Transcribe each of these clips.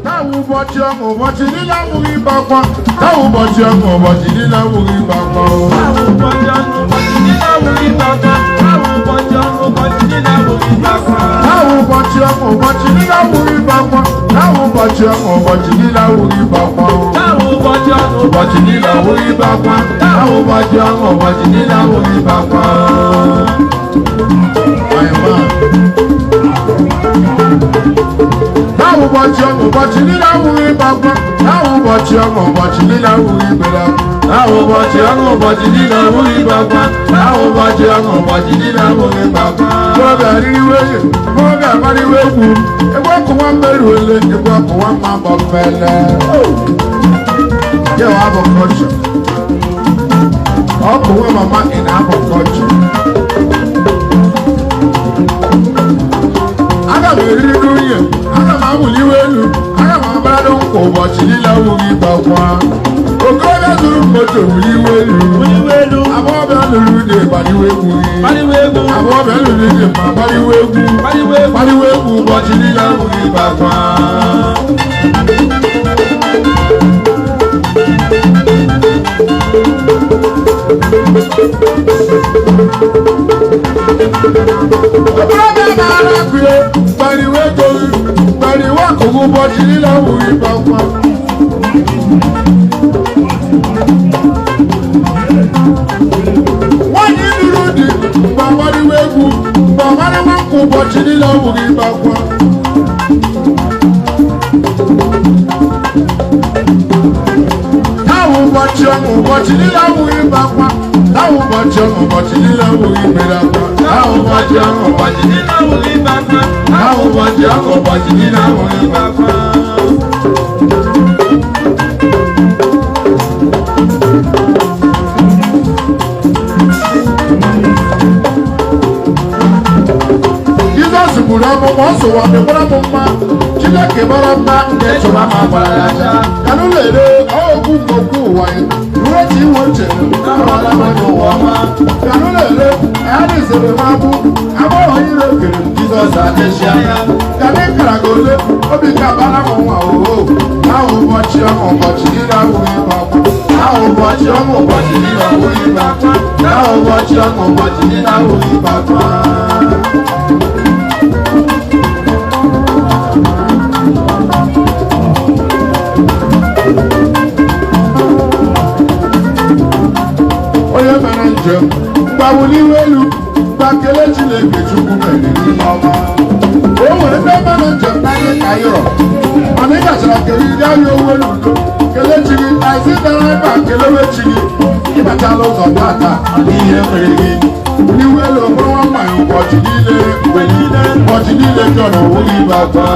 Táwọn ụbọchị ọṅụ ụbọchị niile abụghị ịgbakwa. Táwọn ụbọchị ọṅụ ụbọchị niile abụghị ịgbakwa. Táwọn ụbọchị ọṅụ ụbọchị niile abụghị ịgbakwa. Táwọn ụbọchị ọṅụ ụbọchị niile abụghị ịgbakwa. Táwọn ụbọchị ọṅụ ụbọchị niile abụghị ịgbakwa. Táwọn ụbọchị ọṅụ ụbọchị niile abụghị ịgbakwa. Táwọn ụbọchị ọṅụ ụbọchị niile abụghị ịgbakwa. Táwọn ụbọchị ọṅụ ụbọchị niile abụghị ịgbakwa. Táwọn ụbọchị ọṅụ ụbọchị niile abụghị ịgbakwa. Táwọn ụbọchị ọṅụ ụbọchị niile abụghị ibelakwa. Táwọn ụbọchị ọṅụ ụbọchị niile abụghị ịgbakwa. Táwọn ụbọchị ọṅụ ụbọchị niile abụghị ịgbakwa. Oge arịrịwe ihe, oge amarịwe egwu. Egwu ọkụwa mmerụ ole, egwu ọkụwa mma gbọfele. Yo, abụ kọchọ. Ọkụwa mama ị na-abụ kọchọ. Aga m eriri n'unye, aga m amụliwe elu, aga m abarado nkwa ụbọchị niile abụghị ịgbakwa. Okorobịa zụrụ moto wuliwe elu, agbọghọbịa lụrụ di gbaliwe egwu. Agbọghọbịa lụrụ di ma gbaliwe egwu ụbọchị niile abụghị ịgbakwa. Okorobịa na-ara akụye gbaliwe ego gbaliwe akụkụ ụbọchị niile abụghị ịgbakwa. Nwaanyị lụrụ di mgbe agbaliwe egwu mgbe agbaliwe nkwa ụbọchị niile abụghị ịgbakwa. Táwọn ụbọchị ọṅụ ụbọchị niile abụghị ịgbakwa. Táwọn ụbọchị ọṅụ ụbọchị niile abụghị ibelakwa. Táwọn ụbọchị ọṅụ ụbọchị niile abụghị ịgbakwa. Táwọn ụbọchị ọṅụ ụbọchị niile abụghị ịgbakwa. Jizọs buru amụma ọ sụwa mekwara m mma. Chineke mara mma nke chụrụ ama gbara ya aja. Kanụ lere ọgwụ ngọgwụ ụwa ya ruo echi iwe uche na-amara mmadụ ụwa ọma. Kanụ lere ya dịzere m abụ agbọghọ ire okere m Jizọs adịchi anya. Kanụ kara gị ole obi ka bara m nwa oho. Ahụ ụbọchị ọṅụ ụbọchị niile abụghị ịgbakwa. Ahụ ụbọchị ọṅụ ụbọchị niile abụghị ịgbakwa. Ahụ ụbọchị ọṅụ ụbọchị niile abụghị ịgbakwa. Onye mere njem gbawuliwe elu gba kelee Chineke Chukwu mere n'ime ọma. O nwere ndị mere njem n'anya ka ịrọ mana ị gachara kelee ndị ahịa owu elu udo kelee chi gị na isi dara ebe a kelewe chi gị ịbachala ụzọ tata n'ihe mere gị. Wuliwe elu bụrụ nwa mmanya ụbọchị niile mgbe niile ụbọchị niile jọ na owu gị ịgbakwa.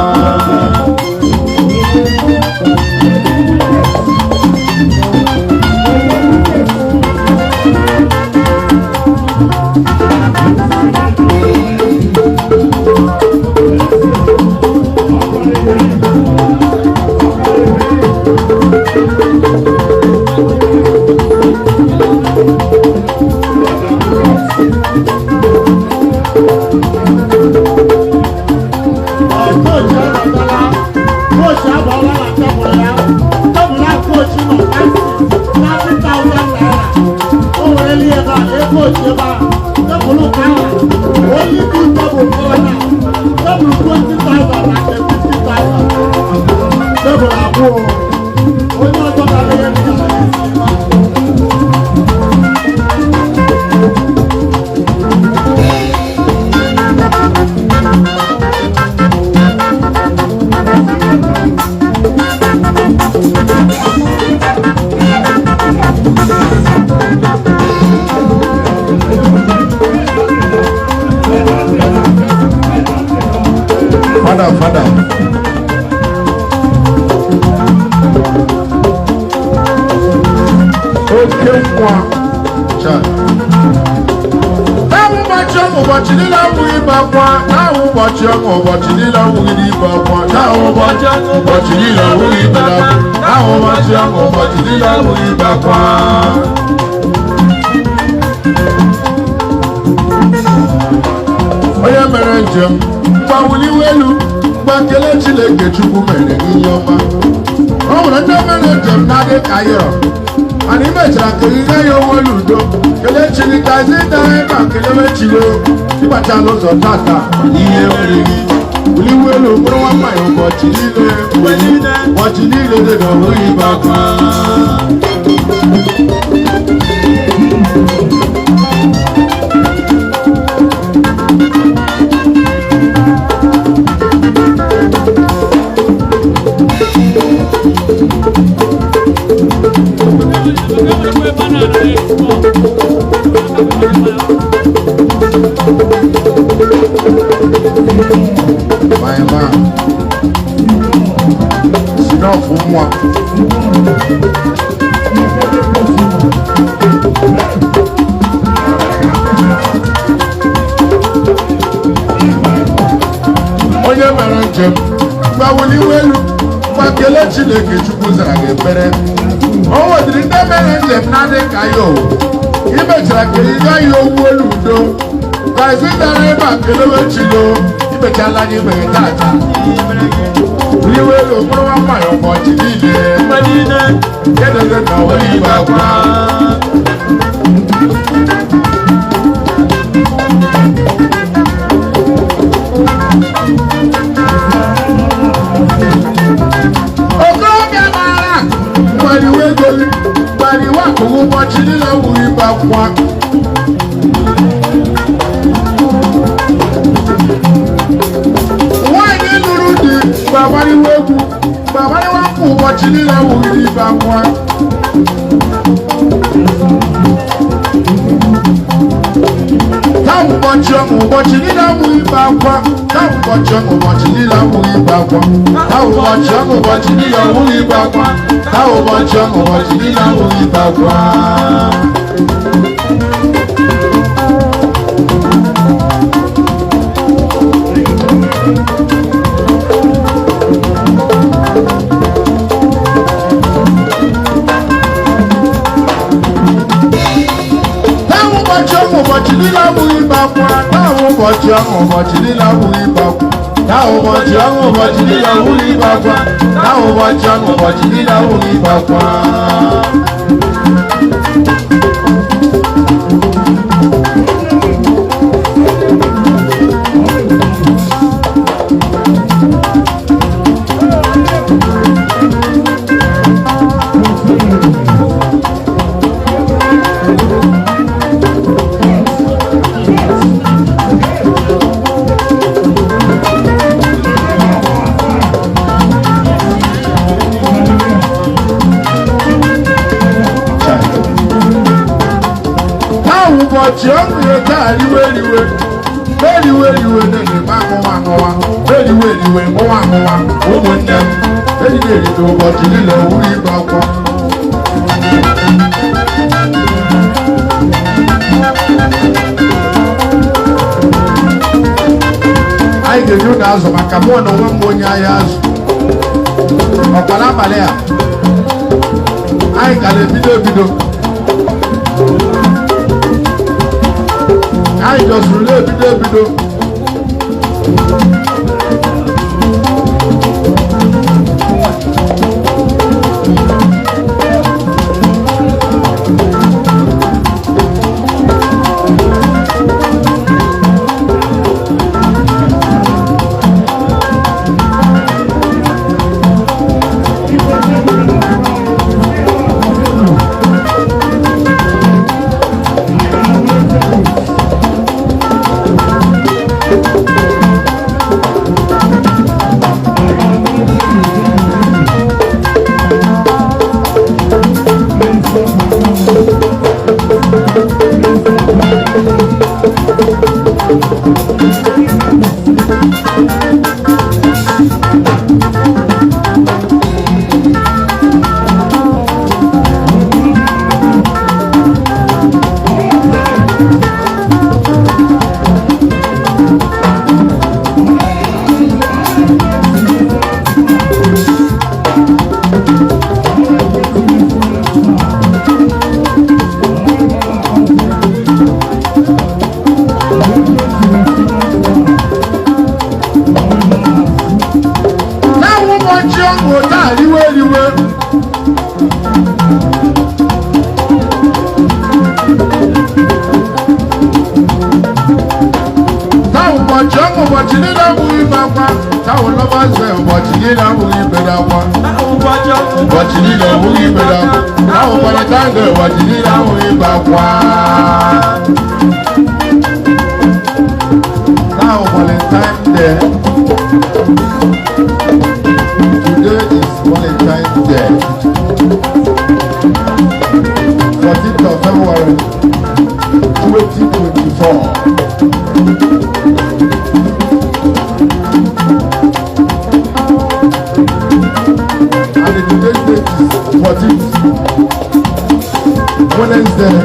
Father. Okay, one. Táwọn ụbọchị ọṅụ ụbọchị niile abụghị ịgbakwa. Táwọn ụbọchị ọṅụ ụbọchị niile abụghị ịgbakwa. Táwọn ụbọchị ọṅụ ụbọchị niile abụghị ịgbakwa. Táwọn ụbọchị ọṅụ ụbọchị niile abụghị ịgbakwa. Onye mere njem gbawuliwe elu ngwa kelee Chineke Chukwu mere gị ihe ọma. O nwere ndị mere njem na-adị ka yọrọ mana ị mechara kelee ya onwe n'udo. Kelee Chineke azị dara ebe a kelewe Chilo ịgbachala ụzọ tata ihe nwere gị. Buliwe elu mkpụrụ nwamba ya ụbọchị niile dị n'onweghị ibe akwa. My man, it's enough for one. Onye mere njem gbawuliwe elu gwa kelee Chineke Chukwu zara gị ekpere. O nwedịrị ndị mere njem na-adị ka ya owu imechara kelee ya owu elu udo ka ezi dara ebe a kelewe Chilo imechala anyị mere tata. Buliwe elu mkpụrụ nwamba ya ụbọchị niile kedebe na onweghị ibe akwa. Okorobịa maara mgbaliwe egoli mgbaliwe akụkụ ụbọchị niile wuru ibe akwa. Nwaanyị lụrụ di gbawariwe egwu gbawariwe akwa ụbọchị niile wuru ibe akwa. Taa ụbọchị ọṅụ ụbọchị niile wuru ibe akwa. Taa ụbọchị ọṅụ ụbọchị niile wuru ibe akwa. Taa ụbọchị ọṅụ ụbọchị niile wuru ibe akwa. Taa ụbọchị ọṅụ ụbọchị niile wuru ibe akwa. Ụbọchị niile abụghị ibe akwa. Taa ụbọchị ọṅụ ụbọchị niile abụghị ibe akwa. Taa ụbọchị ọṅụ ụbọchị niile abụghị ibe akwa. Taa ụbọchị ọṅụ ụbọchị niile abụghị ibe akwa. Ụbọchị ọṅụ ya taa riwe na-eme anụwa eriwe mụwa ụmụnne m eriri erite ụbọchị niile wuru ibe akwa. Anyị ga-eji ụlọ azụ maka mụ na onwe m onye ahịa azụ. Ọkwa n'abalị a anyị gara ebido anyị jọsụrụ ebido chi ọṅụ taa riwe riwe taa ụbọchị ọṅụ ụbọchị niile abụghị ibe akwa taa ụlọbaze ụbọchị niile abụghị ibere akwa ụbọchị niile abụghị ibere akwa taa ụbọchị tanga ụbọchị niile abụghị ibe akwa taa Valentine's Day. Today is Valentine's Day. 14th of February 2024. And today's date is 14th Wednesday.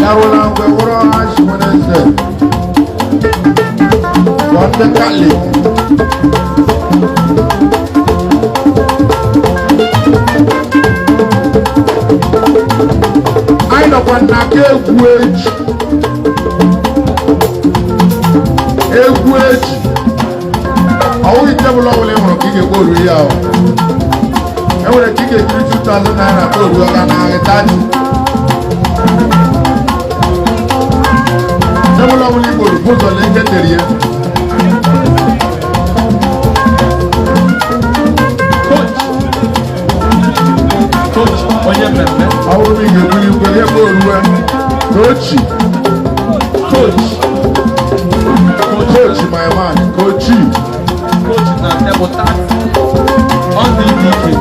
Yarolangwe wuro Ash Wednesday. Wonde Kali. I know what na egwu eji. Egwu eji. Owu itebulu ọwụla ịhụrụ ka ị ga-egboru ya o. Enwere ka ị ga-ejiri 2,000 naira kporu ọga na agịtaji. Sebula wuli gboro bụzọ leke tere ya. Coach, onye mmemme. Ọ bụrụ na ị ga-ebuli igwe ya bụ oruwe. Kochi. Coach, Kochi my man. Kochi. coach na table tax. Ọ dị ike.